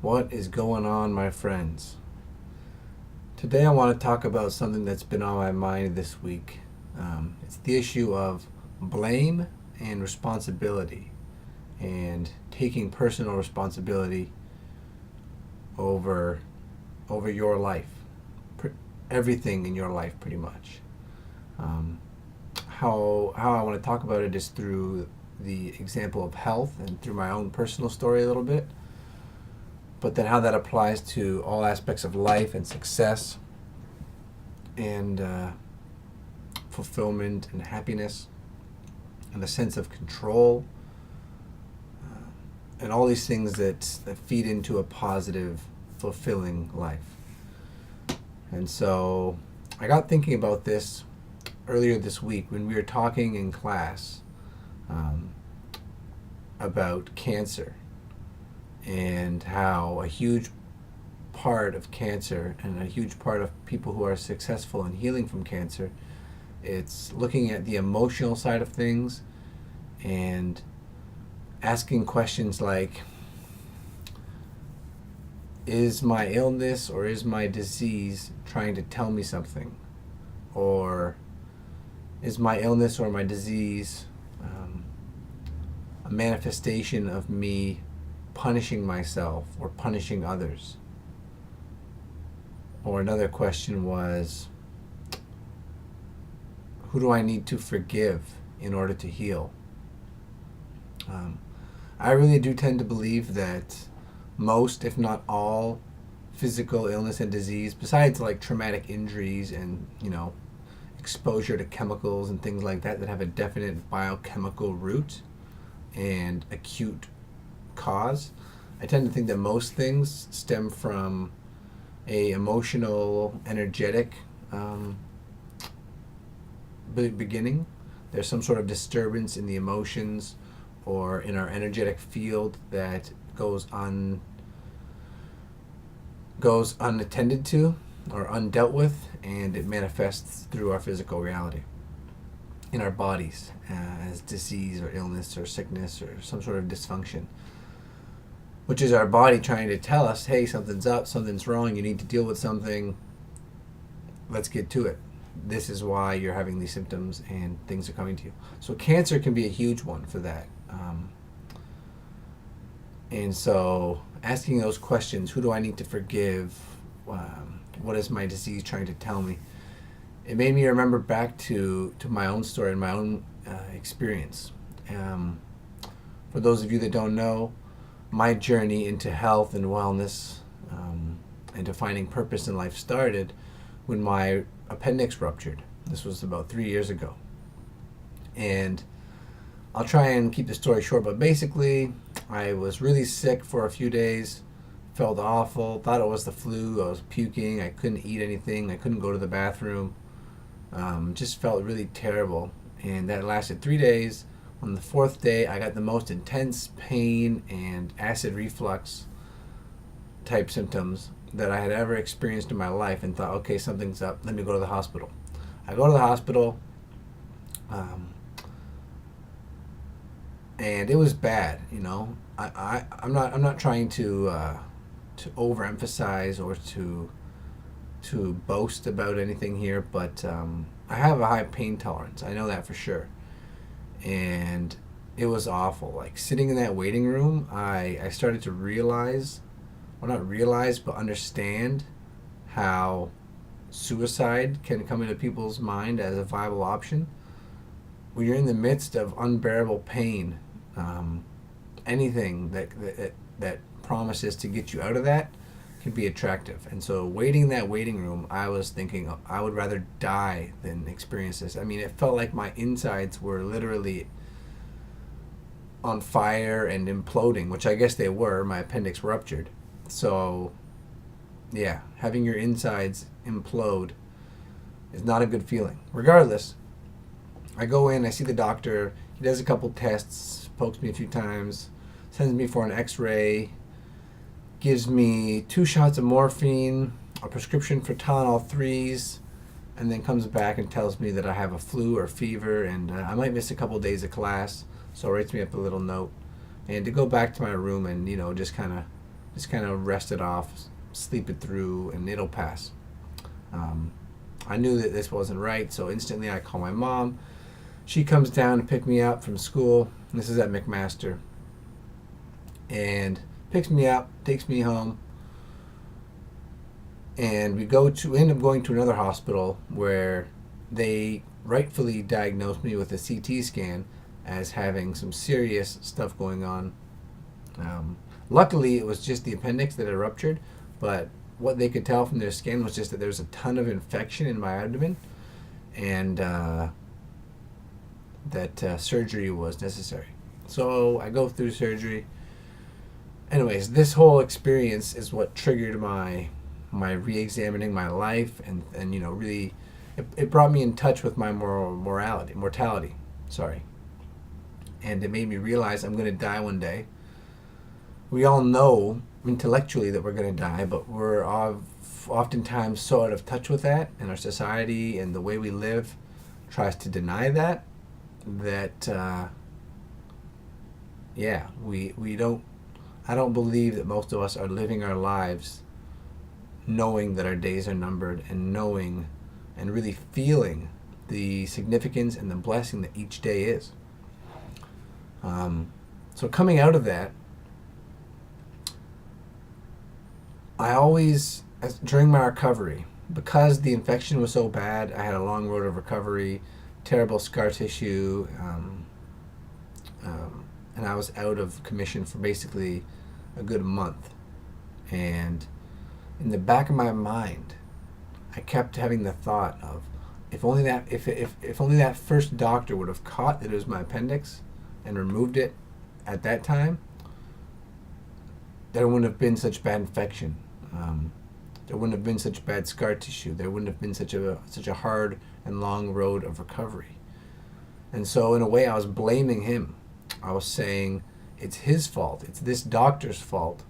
What is going on, my friends? Today, I want to talk about something that's been on my mind this week. It's the issue of blame and responsibility, and taking personal responsibility over your life, everything in your life, pretty much. Um, how I want to talk about it is through the example of health and through my own personal story a little bit, but then how that applies to all aspects of life and success and fulfillment and happiness and a sense of control, and all these things that feed into a positive, fulfilling life. And so I got thinking about this earlier this week when we were talking in class um, about cancer and how a huge part of cancer and a huge part of people who are successful in healing from cancer, it's looking at the emotional side of things and asking questions like, is my illness or is my disease trying to tell me something? Or is my illness or my disease a manifestation of me punishing myself or punishing others? Or another question was, who do I need to forgive in order to heal? I really do tend to believe that most, if not all, physical illness and disease, besides like traumatic injuries and, exposure to chemicals and things like that have a definite biochemical root and acute cause, I tend to think that most things stem from a emotional, energetic beginning. There's some sort of disturbance in the emotions or in our energetic field that goes unattended to or undealt with, and it manifests through our physical reality in our bodies as disease or illness or sickness or some sort of dysfunction, which is our body trying to tell us, hey, something's up, something's wrong, you need to deal with something, let's get to it. This is why you're having these symptoms and things are coming to you. So cancer can be a huge one for that. And so asking those questions, who do I need to forgive? What is my disease trying to tell me? It made me remember back to my own story and my own experience. For those of you that don't know, my journey into health and wellness and to finding purpose in life started when my appendix ruptured. This was about 3 years ago. And I'll try and keep the story short, but basically I was really sick for a few days, felt awful, thought it was the flu, I was puking, I couldn't eat anything, I couldn't go to the bathroom, just felt really terrible. And that lasted 3 days. On the fourth day, I got the most intense pain and acid reflux type symptoms that I had ever experienced in my life, and thought, okay, something's up, let me go to the hospital. I go to the hospital, and it was bad. I'm not trying to overemphasize or to boast about anything here, but I have a high pain tolerance. I know that for sure. And it was awful. Like sitting in that waiting room, I started to realize, well, not realize, but understand how suicide can come into people's mind as a viable option. When you're in the midst of unbearable pain, anything that promises to get you out of that can be attractive. And so waiting in that waiting room, I was thinking I would rather die than experience this. I mean, it felt like my insides were literally on fire and imploding, which I guess they were. My appendix ruptured. So, yeah, having your insides implode is not a good feeling. Regardless, I go in, I see the doctor, he does a couple tests, pokes me a few times, sends me for an x-ray, gives me 2 shots of morphine, a prescription for Tylenol 3s, and then comes back and tells me that I have a flu or fever, and I might miss a couple days of class, so writes me up a little note. And to go back to my room and, just kind of Just kind of rest it off, sleep it through, and it'll pass. I knew that this wasn't right, so instantly I call my mom. She comes down to pick me up from school. This is at McMaster. And picks me up, takes me home, and we end up going to another hospital where they rightfully diagnosed me with a CT scan as having some serious stuff going on. Luckily, it was just the appendix that had ruptured, but what they could tell from their scan was just that there was a ton of infection in my abdomen, and that surgery was necessary. So I go through surgery. Anyways, this whole experience is what triggered my re-examining my life, and really it brought me in touch with my mortality, sorry. And it made me realize I'm going to die one day. We all know intellectually that we're going to die, but we're oftentimes so out of touch with that, and our society and the way we live tries to deny that we don't. I don't believe that most of us are living our lives knowing that our days are numbered, and knowing and really feeling the significance and the blessing that each day is. So coming out of that, I always, during my recovery, because the infection was so bad, I had a long road of recovery, terrible scar tissue, and I was out of commission for basically a good month. And in the back of my mind, I kept having the thought of, if only that first doctor would have caught that it was my appendix and removed it at that time, there wouldn't have been such bad infection. There wouldn't have been such bad scar tissue. There wouldn't have been such a hard and long road of recovery. And so in a way I was blaming him. I was saying it's his fault. It's this doctor's fault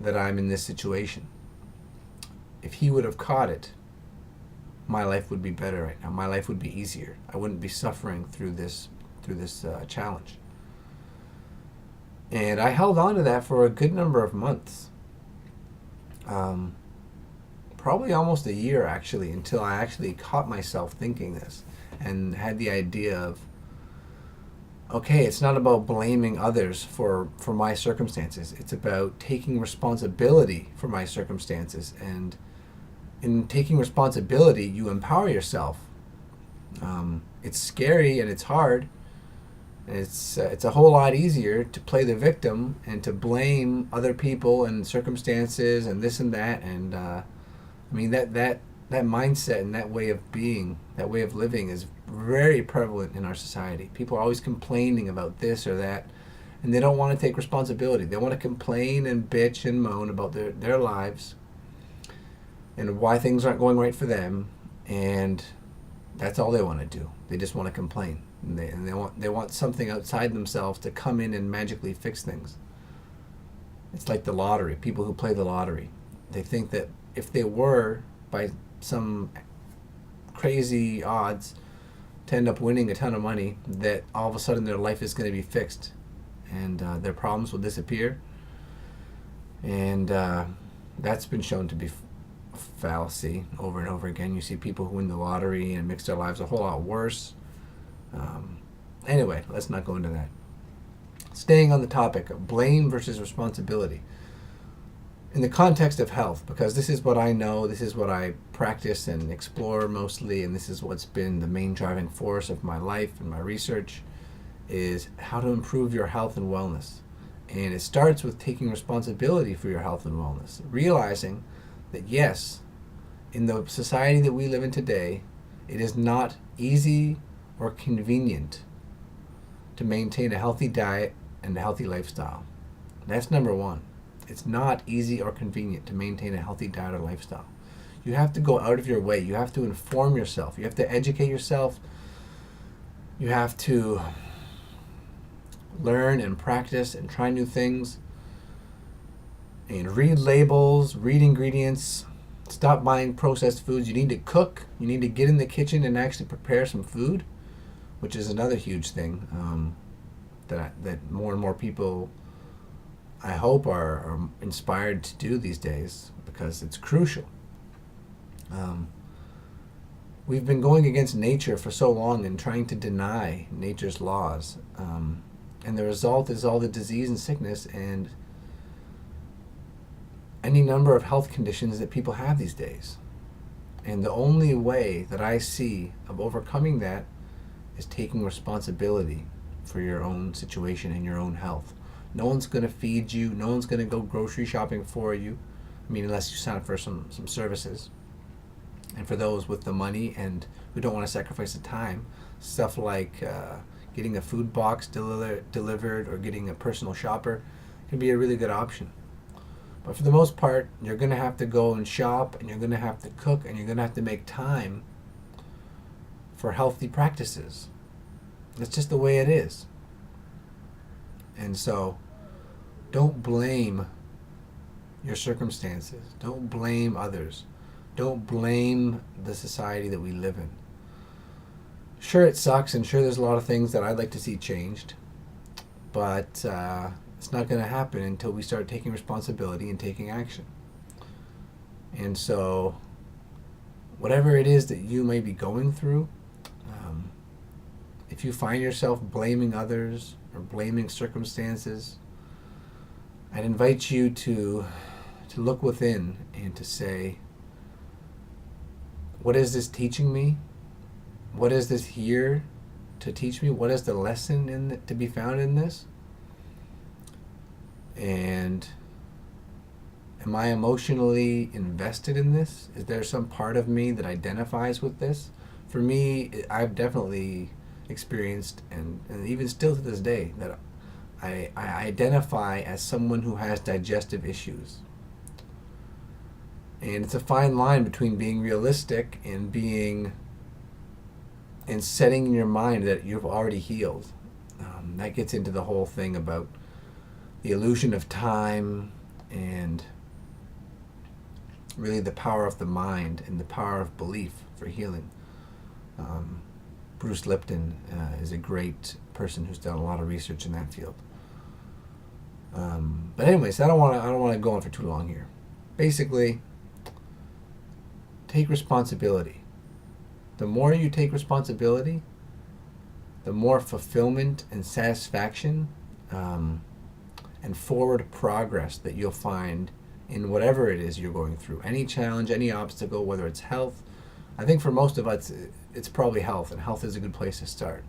that I'm in this situation. If he would have caught it, my life would be better right now. My life would be easier. I wouldn't be suffering through this challenge. And I held on to that for a good number of months. Probably almost a year, actually, until I actually caught myself thinking this and had the idea of, okay, it's not about blaming others for my circumstances. It's about taking responsibility for my circumstances. And in taking responsibility, you empower yourself. It's scary and it's hard. And it's a whole lot easier to play the victim and to blame other people and circumstances and this and that. And that mindset and that way of being, that way of living is very prevalent in our society. People are always complaining about this or that, and they don't want to take responsibility. They want to complain and bitch and moan about their lives and why things aren't going right for them, and that's all they want to do. They just want to complain, and they want something outside themselves to come in and magically fix things. It's like the lottery. People who play the lottery, they think that if they were, by some crazy odds, to end up winning a ton of money, that all of a sudden their life is going to be fixed and their problems will disappear. And that's been shown to be fallacy over and over again. You see people who win the lottery and makes their lives a whole lot worse. Anyway, let's not go into that. Staying on the topic of blame versus responsibility. In the context of health, because this is what I know, this is what I practice and explore mostly, and this is what's been the main driving force of my life and my research, is how to improve your health and wellness. And it starts with taking responsibility for your health and wellness, realizing that yes, in the society that we live in today, it is not easy or convenient to maintain a healthy diet and a healthy lifestyle. That's number one. It's not easy or convenient to maintain a healthy diet or lifestyle. You have to go out of your way. You have to inform yourself. You have to educate yourself. You have to learn and practice and try new things. And read labels, read ingredients. Stop buying processed foods. You need to cook. You need to get in the kitchen and actually prepare some food, which is another huge thing that more and more people I hope are inspired to do these days, because it's crucial. Um, we've been going against nature for so long and trying to deny nature's laws. And the result is all the disease and sickness and any number of health conditions that people have these days. And the only way that I see of overcoming that is taking responsibility for your own situation and your own health. No one's going to feed you. No one's going to go grocery shopping for you. I mean, unless you sign up for some services. And for those with the money and who don't want to sacrifice the time, stuff like getting a food box delivered or getting a personal shopper can be a really good option. But for the most part, you're going to have to go and shop, and you're going to have to cook, and you're going to have to make time for healthy practices. That's just the way it is. And so, don't blame your circumstances. Don't blame others. Don't blame the society that we live in. Sure, it sucks, and sure, there's a lot of things that I'd like to see changed, but it's not going to happen until we start taking responsibility and taking action. And so, whatever it is that you may be going through, if you find yourself blaming others or blaming circumstances, I'd invite you to look within and to say, what is this teaching me? What is this here to teach me? What is the lesson to be found in this? And am I emotionally invested in this? Is there some part of me that identifies with this? For me, I've definitely experienced, and even still to this day, that I identify as someone who has digestive issues. And it's a fine line between being realistic and setting in your mind that you've already healed. That gets into the whole thing about the illusion of time and really the power of the mind and the power of belief for healing. Bruce Lipton is a great person who's done a lot of research in that field. But anyways, I don't want to go on for too long here. Basically, take responsibility. The more you take responsibility, the more fulfillment and satisfaction and forward progress that you'll find in whatever it is you're going through. Any challenge, any obstacle, whether it's health. I think for most of us, it's probably health, and health is a good place to start.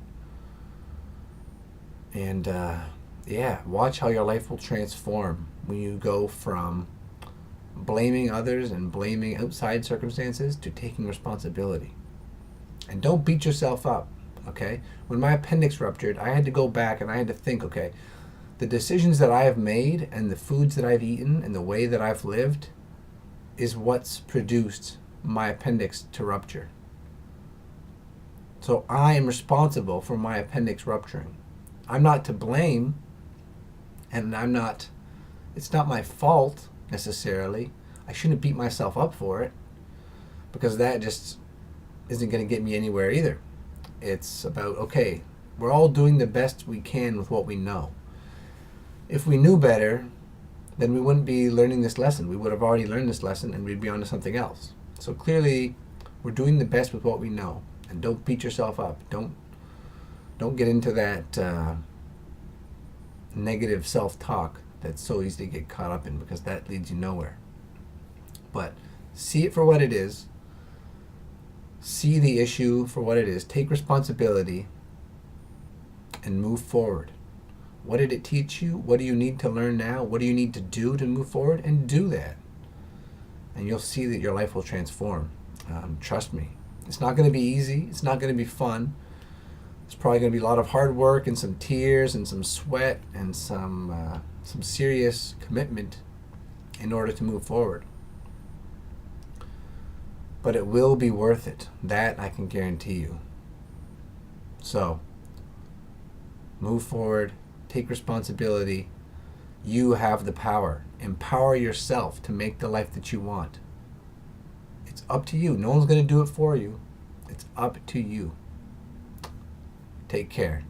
And watch how your life will transform when you go from blaming others and blaming outside circumstances to taking responsibility. And don't beat yourself up, okay? When my appendix ruptured, I had to go back and I had to think, okay, the decisions that I have made and the foods that I've eaten and the way that I've lived is what's produced my appendix to rupture. So I am responsible for my appendix rupturing. I'm not to blame, and it's not my fault necessarily. I shouldn't beat myself up for it, because that just isn't going to get me anywhere either. It's about, okay, we're all doing the best we can with what we know. If we knew better, then we wouldn't be learning this lesson. We would have already learned this lesson and we'd be on to something else. So clearly, we're doing the best with what we know. And don't beat yourself up. Don't get into that negative self-talk that's so easy to get caught up in, because that leads you nowhere. But see it for what it is. See the issue for what it is. Take responsibility and move forward. What did it teach you? What do you need to learn now? What do you need to do to move forward? And do that. And you'll see that your life will transform. Trust me. It's not going to be easy. It's not going to be fun. It's probably going to be a lot of hard work and some tears and some sweat and some serious commitment in order to move forward. But it will be worth it. That I can guarantee you. So, move forward. Take responsibility. You have the power. Empower yourself to make the life that you want. It's up to you. No one's going to do it for you. It's up to you. Take care.